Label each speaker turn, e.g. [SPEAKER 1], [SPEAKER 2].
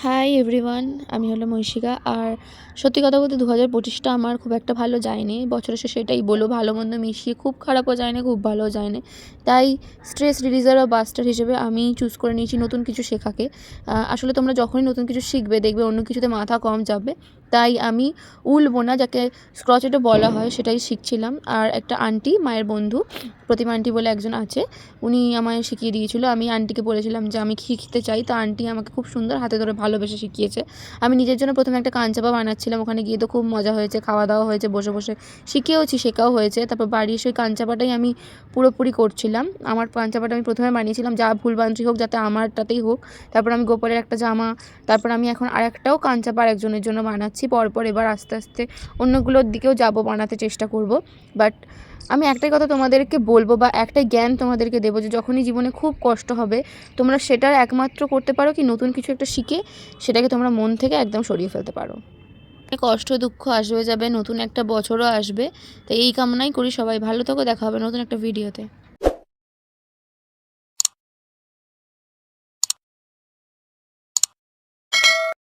[SPEAKER 1] Hi everyone, আমি হলো মৈশিকা। আর সত্যি কথা বলতে 2025টা আমার খুব একটা ভালো যায়নি। বছরের শেষে এটাই বলো, ভালো মন্দ মিশিয়ে খুব খারাপও যায় না, খুব ভালোও যায় না। তাই স্ট্রেস রিলিজার বা বাস্টার হিসেবে আমি চুজ করে নিয়েছি নতুন কিছু শেখাকে। আসলে তোমরা যখনই নতুন কিছু শিখবে দেখবে অন্য কিছুতে মাথা কম যাবে। তাই আমি উল বোনা, যাকে স্ক্রচেটও বলা হয়, সেটাই শিখছিলাম। আর একটা আন্টি, মায়ের বন্ধু প্রতিমা আন্টি বলে একজন আছে, উনি আমায় শিখিয়ে দিয়েছিল। আমি আন্টিকে বলেছিলাম যে আমি শিখতে চাই, তো আন্টি আমাকে খুব সুন্দর হাতে ধরে ভালোবেসে শিখিয়েছে। আমি নিজের জন্য প্রথমে একটা কাঞ্চাপা বানাচ্ছিলাম, ওখানে গিয়ে তো খুব মজা হয়েছে, খাওয়া দাওয়া হয়েছে, বসে বসে শিখেওছি, শেখাও হয়েছে। তারপর বাড়ি এসে ওই কাঞ্চাপাটাই আমি পুরোপুরি করছিলাম। আমার কাঞ্চাপাটা আমি প্রথমে বানিয়েছিলাম যা ভুলভ্রান্তি হোক, যাতে আমারটাতেই হোক। তারপর আমি গোপালের একটা জামা, তারপর আমি এখন আরেকটাও কাঞ্চাপা আরেকজনের জন্য বানাচ্ছি। পরপর এবার আস্তে আস্তে অন্যগুলোর দিকেও যাব, বানাতে চেষ্টা করব। বাট আমি একটাই কথা তোমাদেরকে বলবো, বা একটাই জ্ঞান তোমাদেরকে দেবো, যে যখনই জীবনে খুব কষ্ট হবে, তোমরা সেটার একমাত্র করতে পারো কি, নতুন কিছু একটা শিখে সেটাকে তোমরা মন থেকে একদম সরিয়ে ফেলতে পারো। কষ্ট দুঃখ আসবে যাবে, নতুন একটা বছরও আসবে। তাই এই কামনাই করি সবাই ভালো থাকো। দেখা হবে নতুন একটা ভিডিওতে।